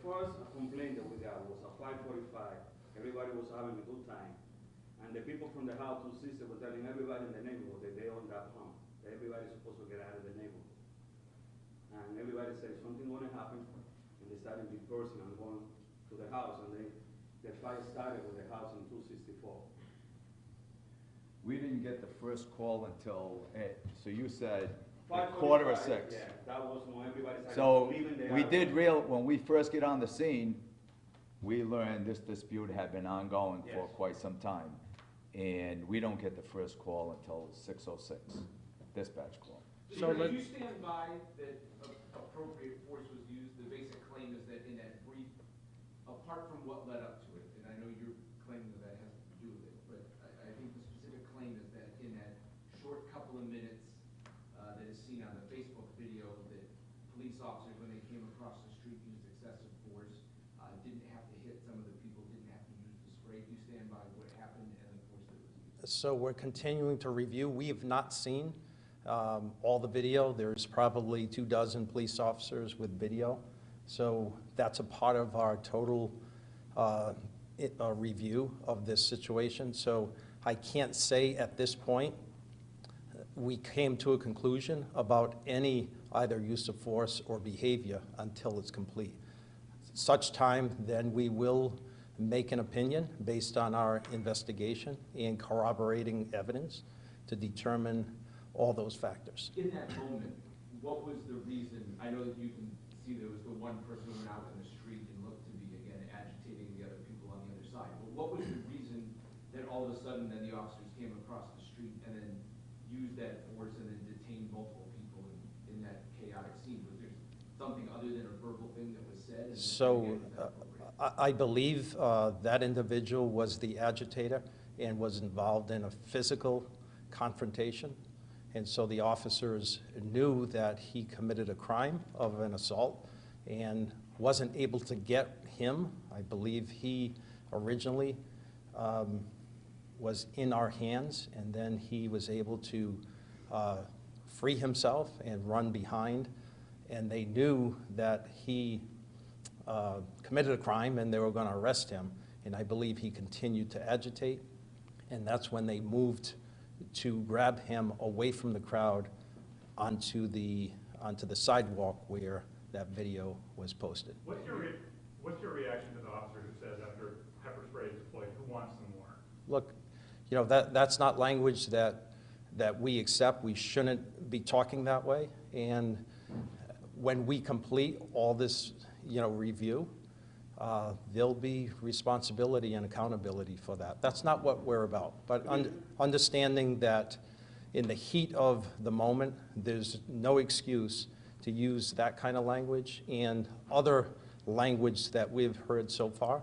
first complaint that we got was at 5:45. Everybody was having a good time. And the people from the house, 2 sisters, were telling everybody in the neighborhood that they own that home. That everybody's supposed to get out of the neighborhood. And everybody said something going to happen. And they started dispersing and going to the house. And the fight started with the house in 264. We didn't get the first call until, so you said, 5:45. Yeah, that was when everybody started So leaving the we house. did when we first get on the scene, we learned this dispute had been ongoing for Yes. quite some time. And we don't get the first call until 6:06, dispatch call. So do you stand by that appropriate force was used? The basic claim is that in that brief, apart from what led up to it, and I know you're claiming that that has to do with it, but I think the specific claim is that in that short couple of minutes that is seen on the Facebook video, that police officers, when they came across the street, used excessive force, didn't have to hit some of the people, didn't have to use the spray. Do you stand by what happened and the force that was used? So we're continuing to review. We have not seen all the video. There's probably 24 police officers with video. So that's a part of our total review of this situation. So I can't say at this point we came to a conclusion about any either use of force or behavior until it's complete. Such time, then we will make an opinion based on our investigation and corroborating evidence to determine all those factors. In that moment, what was the reason? I know that you can see there was the one person who went out in the street and looked to be, again, agitating the other people on the other side. But what was the reason that all of a sudden then the officers came across the street and then used that force and then detained multiple people in that chaotic scene? Was there something other than a verbal thing that was said? And So again, I believe that individual was the agitator and was involved in a physical confrontation. And so the officers knew that he committed a crime of an assault and wasn't able to get him. I believe he originally was in our hands, and then he was able to free himself and run behind. And they knew that he committed a crime and they were going to arrest him. And I believe he continued to agitate. And that's when they moved to grab him away from the crowd onto the sidewalk where that video was posted. What's your reaction to the officer who says after pepper spray is deployed, who wants some more? Look, you know, that's not language that we accept. We shouldn't be talking that way. And when we complete all this, you know, review, there'll be responsibility and accountability for that. That's not what we're about. But understanding that in the heat of the moment, there's no excuse to use that kind of language and other language that we've heard so far.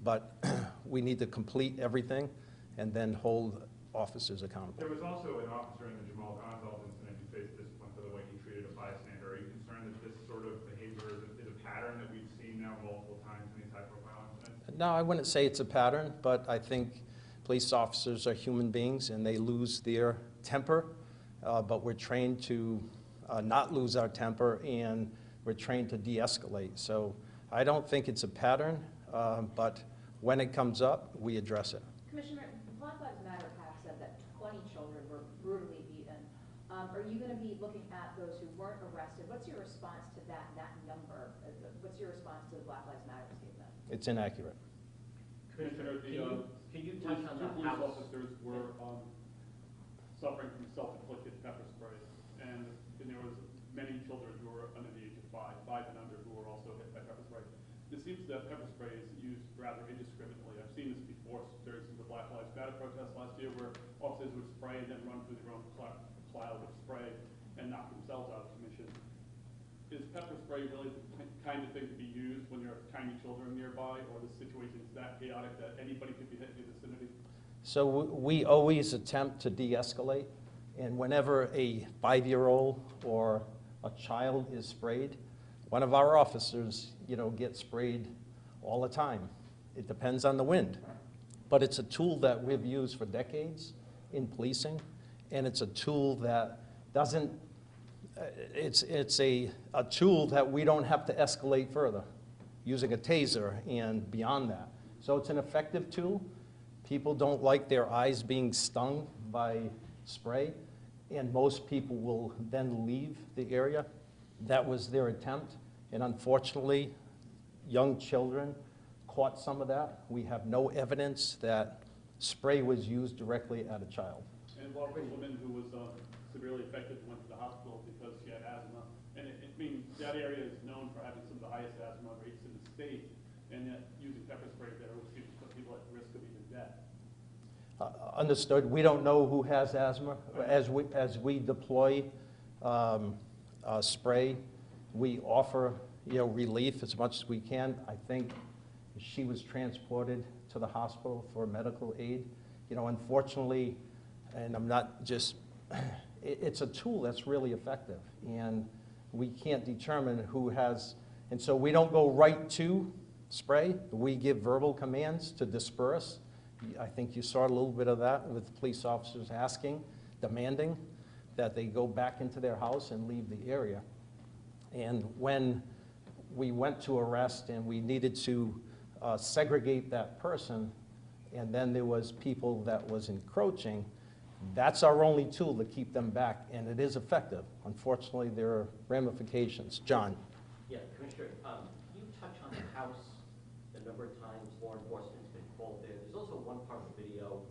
But we need to complete everything and then hold officers accountable. There was also an officer in the Jamal Gonzalez incident who faced discipline for the way he treated a bystander. Are you concerned that this sort of behavior is a pattern that we've seen now multiple times in these high-profile incidents? No, I wouldn't say it's a pattern, but I think police officers are human beings and they lose their temper, but we're trained to not lose our temper, and we're trained to de-escalate. So I don't think it's a pattern, but when it comes up, we address it. Commissioner, Black Lives Matter PAC said that 20 children were brutally beaten. Are you going to be looking at those who weren't arrested? What's your response to that number? What's your response to the Black Lives Matter statement? It's inaccurate. Commissioner, Can you touch on the police officers were suffering from self-inflicted pepper spray, and there was many children who were under the age of 5 and under, who were also hit by pepper spray. It seems that pepper spray is used rather indiscriminately. I've seen this before during some of the Black Lives Matter protests last year, where officers would spray and then run through their own cloud of spray and knock themselves out of commission. Is pepper spray really the kind of thing to be used when there are tiny children nearby, or the situation is that chaotic that anybody could be hit in the vicinity? So we always attempt to de-escalate, and whenever a 5-year-old or a child is sprayed, one of our officers, you know, gets sprayed all the time. It depends on the wind. But it's a tool that we've used for decades in policing, and it's a tool that doesn't, it's a tool that we don't have to escalate further. using a taser and beyond that. So it's an effective tool. People don't like their eyes being stung by spray, and most people will then leave the area. That was their attempt, and unfortunately, young children caught some of that. We have no evidence that spray was used directly at a child. And one woman who was severely affected went to the hospital because she had asthma. And I mean, that area is known for having some of the highest asthma rates in the state, and yet using pepper spray there would seem to put people at risk of even death. Understood. We don't know who has asthma. As we deploy spray, we offer relief as much as we can. I think she was transported to the hospital for medical aid. Unfortunately, and I'm not just, it's a tool that's really effective, and we can't determine who has, and so we don't go right to spray. We give verbal commands to disperse. I think you saw a little bit of that with police officers asking, demanding that they go back into their house and leave the area. And when we went to arrest and we needed to segregate that person, and then there was people that was encroaching, that's our only tool to keep them back, and it is effective. Unfortunately, there are ramifications. John? Yeah, Commissioner, can you touch on the house, the number of times law enforcement's been called there? There's also one part of the video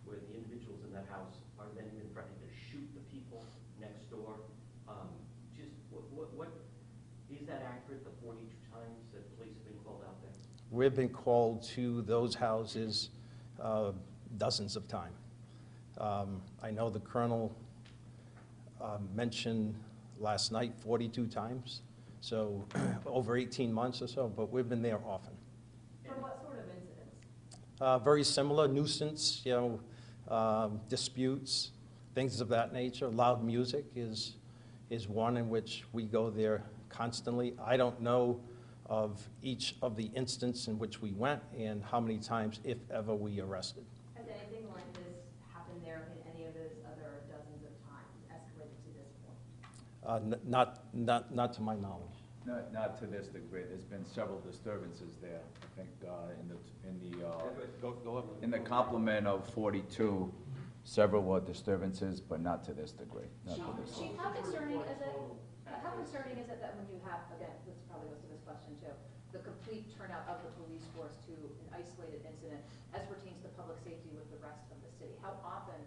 where the individuals in that house are then even threatening to shoot the people next door. Just what is that accurate, the 42 times that police have been called out there? We've been called to those houses dozens of times. I know the colonel mentioned last night 42 times, so over 18 months or so, but we've been there often. For what sort of incidents? Very similar, nuisance, disputes, things of that nature. Loud music is one in which we go there constantly. I don't know of each of the instances in which we went and how many times, if ever, we arrested. Has anything like this happened there in any of those other dozens of times, escalated to this point? Not to my knowledge. Not to this degree. There's been several disturbances there. I think in the complement of 42, several were disturbances, but not to this degree. Not to this Chief, how concerning is it that when you have, again, this probably goes to this question too, the complete turnout of the police force to an isolated incident as pertains to public safety with the rest of the city? How often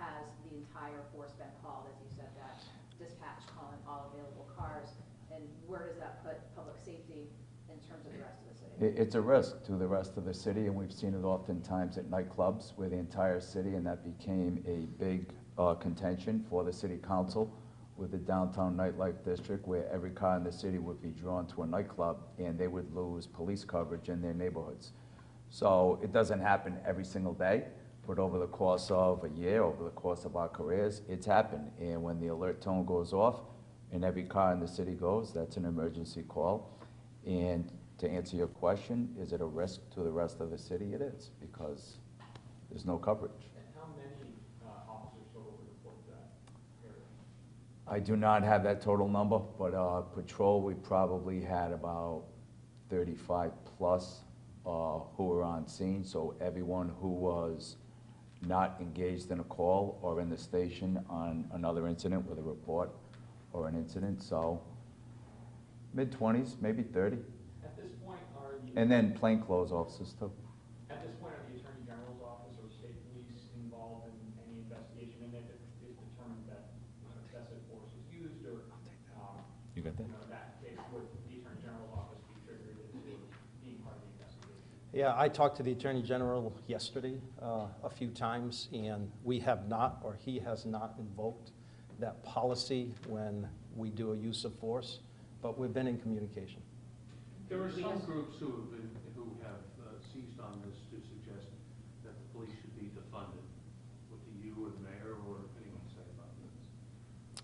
has the entire force been called, as you said, that dispatch calling all available cars, and where does that put public safety in terms of the rest of the city? It's a risk to the rest of the city, and we've seen it oftentimes at nightclubs where the entire city, and that became a big contention for the city council with the downtown nightlife district, where every car in the city would be drawn to a nightclub and they would lose police coverage in their neighborhoods. So it doesn't happen every single day, but over the course of a year, over the course of our careers, it's happened. And when the alert tone goes off and every car in the city goes, that's an emergency call. And to answer your question, is it a risk to the rest of the city? It is, because there's no coverage. And how many officers total were deployed to that area? I do not have that total number, but patrol, we probably had about 35 plus who were on scene. So everyone who was not engaged in a call or in the station on another incident with a report or an incident. So mid-20s, maybe 30. At this point, are you... And then plainclothes officers too. At this point, are the Attorney General's office or state police involved in any investigation? And if it is determined that excessive force was used, or You got that? in that case, would the Attorney General's office be triggered into being part of the investigation? Yeah, I talked to the Attorney General yesterday a few times, and we have not, or he has not invoked that policy when we do a use of force, but we've been in communication. There are some groups who have seized on this to suggest that the police should be defunded. What do you or the mayor or anyone say about this?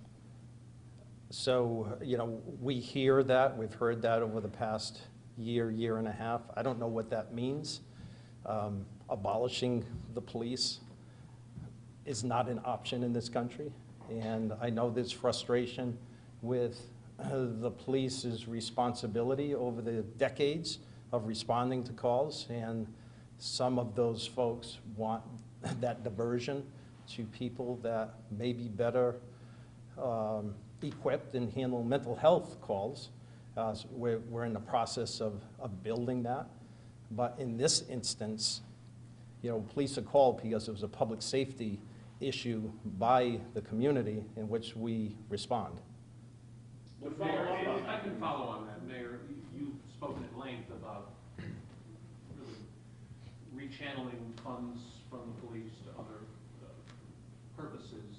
So, we hear that, we've heard that over the past year and a half. I don't know what that means. Abolishing the police is not an option in this country. And I know there's frustration with the police's responsibility over the decades of responding to calls, and some of those folks want that diversion to people that may be better equipped and handle mental health calls. So we're in the process of building that. But in this instance, you know, police are called because it was a public safety issue by the community in which we respond. Mayor, if I can follow on that, Mayor, you've spoken at length about really rechanneling funds from the police to other purposes.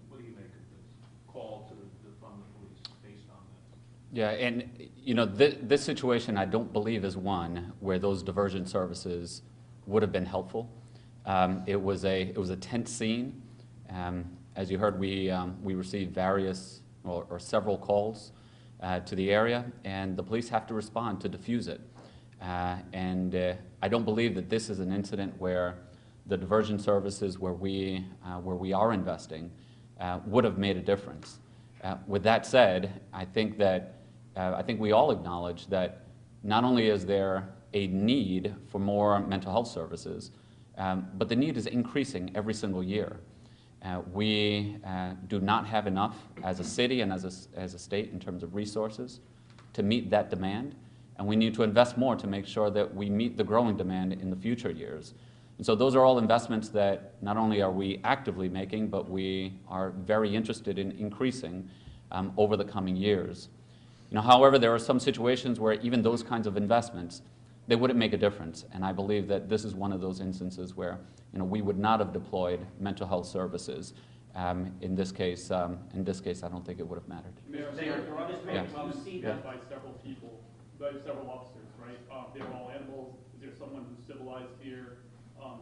What do you make of this call to fund the police based on this? Yeah, and you know, this situation I don't believe is one where those diversion services would have been helpful. It was a tense scene. As you heard, we received various or several calls to the area, and the police have to respond to defuse it. I don't believe that this is an incident where the diversion services where we are investing would have made a difference. With that said, I think we all acknowledge that not only is there a need for more mental health services, but the need is increasing every single year. We do not have enough as a city and as a state in terms of resources to meet that demand, and we need to invest more to make sure that we meet the growing demand in the future years. And so those are all investments that not only are we actively making, but we are very interested in increasing over the coming years. You know, however, there are some situations where even those kinds of investments, they wouldn't make a difference, and I believe that this is one of those instances where, you know, we would not have deployed mental health services. In this case, I don't think it would have mattered. Mayor, you see that by several people, by several officers, right? They're all animals. Is there someone who's civilized here?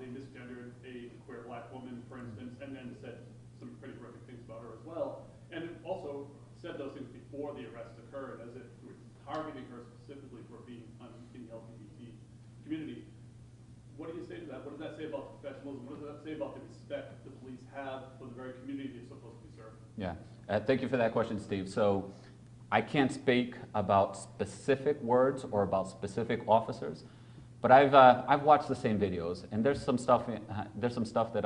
They misgendered a queer black woman, for instance, and then said some pretty horrific things about her as well, and also said those things before the arrest occurred, as if we were targeting her specifically for being in the LGBT community. What do you say to that? What does that say about professionalism? What does that say about the respect the police have for the very community they're supposed to be serving? Yeah, thank you for that question, Steve. So I can't speak about specific words or about specific officers, but I've watched the same videos, and there's some stuff that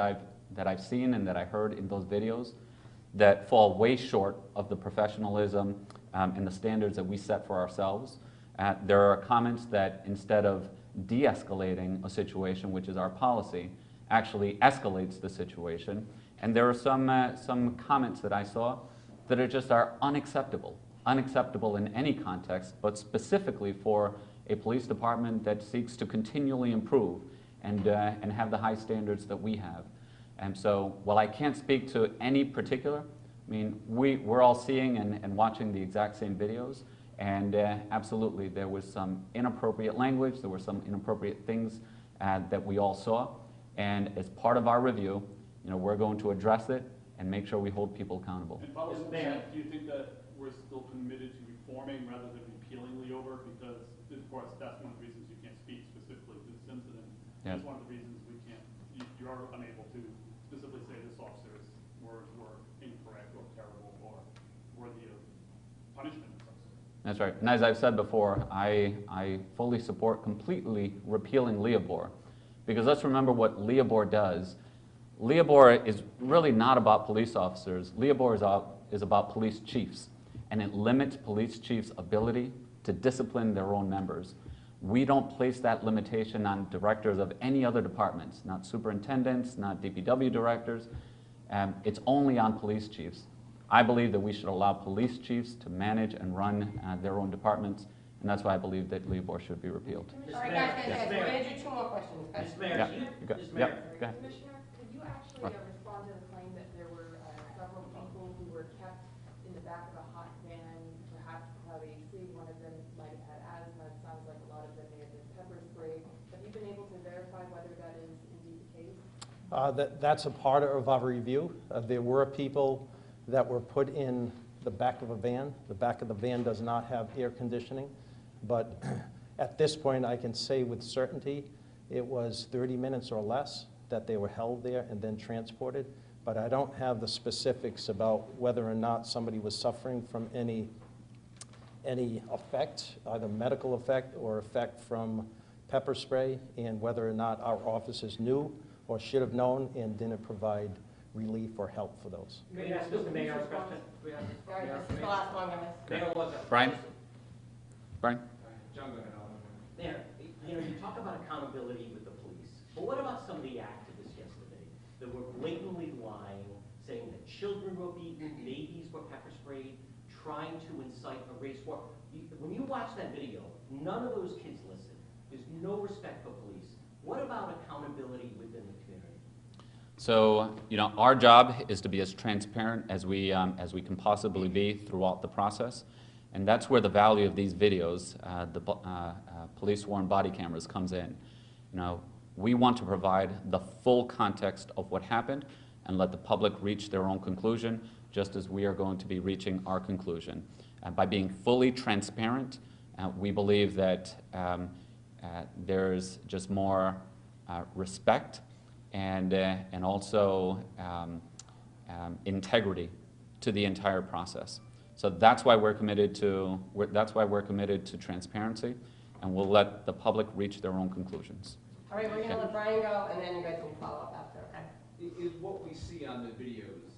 I've seen and that I heard in those videos that fall way short of the professionalism and the standards that we set for ourselves. There are comments that instead of de-escalating a situation, which is our policy, actually escalates the situation. And there are some comments that I saw that are unacceptable in any context, but specifically for a police department that seeks to continually improve and have the high standards that we have. And so, while I can't speak to any particular, I mean, we're all seeing and watching the exact same videos, and absolutely, there was some inappropriate language, there were some inappropriate things that we all saw, and as part of our review, you know, we're going to address it and make sure we hold people accountable. And follow up on that, do you think that we're still committed to reforming rather than repealing Leover? Because, of course, that's one of the reasons you can't speak specifically to this incident. Yeah. That's one of the reasons we can't, you are unable to specifically say this officer's words were incorrect or terrible or worthy of punishment in some sort. That's right. And as I've said before, I fully support completely repealing Leobor, because let's remember what Leobor does. Leobor is really not about police officers. Leobor is about police chiefs, and it limits police chiefs' ability to discipline their own members. We don't place that limitation on directors of any other departments, not superintendents, not DPW directors. It's only on police chiefs. I believe that we should allow police chiefs to manage and run their own departments, and that's why I believe that Leobor should be repealed. All right, guys, we're gonna do two more questions, guys. Ms. Mayor, Yeah, do you- you got- Ms. yeah, Mayor, go ahead. Commissioner, could you actually respond to the claim that there were several people who were kept in the back of a hot van, perhaps without AC? One of them might have had asthma. It sounds like a lot of them may have been pepper sprayed. Have you been able to verify whether that is indeed the case? That's a part of our review. There were people that were put in the back of a van. The back of the van does not have air conditioning, but at this point, I can say with certainty it was 30 minutes or less that they were held there and then transported, but I don't have the specifics about whether or not somebody was suffering from any any effect, either medical effect or effect from pepper spray, and whether or not our officers knew or should have known and didn't provide relief or help for those. May I ask Mr. Mayor a question? All right, this is the last one, guys. Mayor Elorza. Brian? Brian? John, go ahead. Mayor, you talk about accountability with the police, but what about some of the activists yesterday that were blatantly lying, saying that children were beaten, babies were pepper sprayed, trying to incite a race war? When you watch that video, none of those kids listen. There's no respect for police. What about accountability within the community? So, our job is to be as transparent as we can possibly be throughout the process. And that's where the value of these videos, the police-worn body cameras, comes in. We want to provide the full context of what happened and let the public reach their own conclusion, just as we are going to be reaching our conclusion. By being fully transparent, we believe that there's just more respect and also integrity to the entire process. So that's why we're committed to transparency, and we'll let the public reach their own conclusions. All right, we're gonna let Brian go, and then you guys can follow up after, okay? Is what we see on the videos,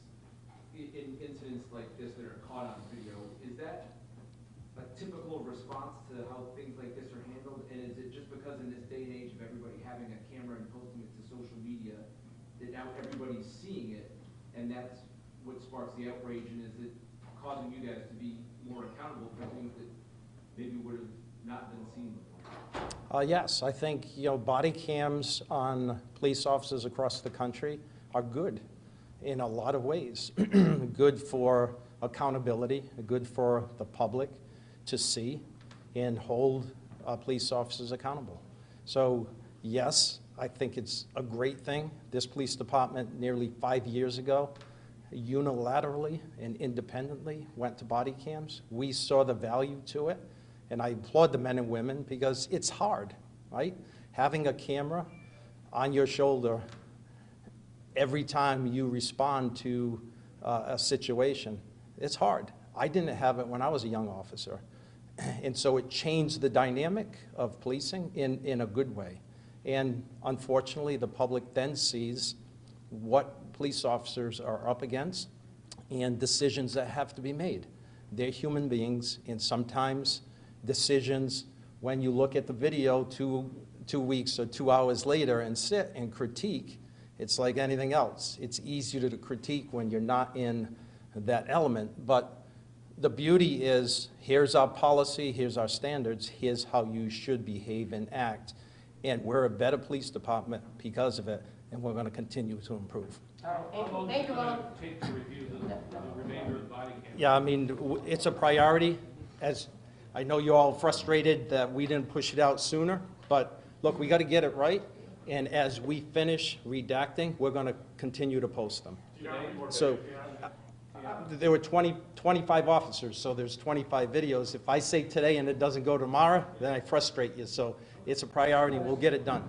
in incidents like this that are caught on video, is that a typical response to how things like this are handled? And is it just because in this day and age of everybody having a camera and posting it to social media, that now everybody's seeing it, and that's what sparks the outrage, and is it causing you guys to be more accountable for things that maybe would have not been seen before? Yes, I think body cams on police officers across the country are good in a lot of ways. Good for accountability, good for the public to see and hold police officers accountable. So yes, I think it's a great thing. This police department nearly 5 years ago unilaterally and independently went to body cams. We saw the value to it, and I applaud the men and women because it's hard, right? Having a camera on your shoulder every time you respond to a situation, it's hard. I didn't have it when I was a young officer. And so it changed the dynamic of policing in a good way. And unfortunately, the public then sees what police officers are up against and decisions that have to be made. They're human beings, and sometimes decisions, when you look at the video 2 weeks or 2 hours later and sit and critique, it's like anything else. It's easier to critique when you're not in that element. But the beauty is, here's our policy, here's our standards, here's how you should behave and act. And we're a better police department because of it, and we're going to continue to improve. All right, thank you all. Take to review the remainder of the body cam. Yeah, I mean, it's a priority. As I know you're all frustrated that we didn't push it out sooner, but look, we got to get it right. And as we finish redacting, we're going to continue to post them. So there were 25 officers, so there's 25 videos. If I say today and it doesn't go tomorrow, then I frustrate you. So it's a priority. We'll get it done.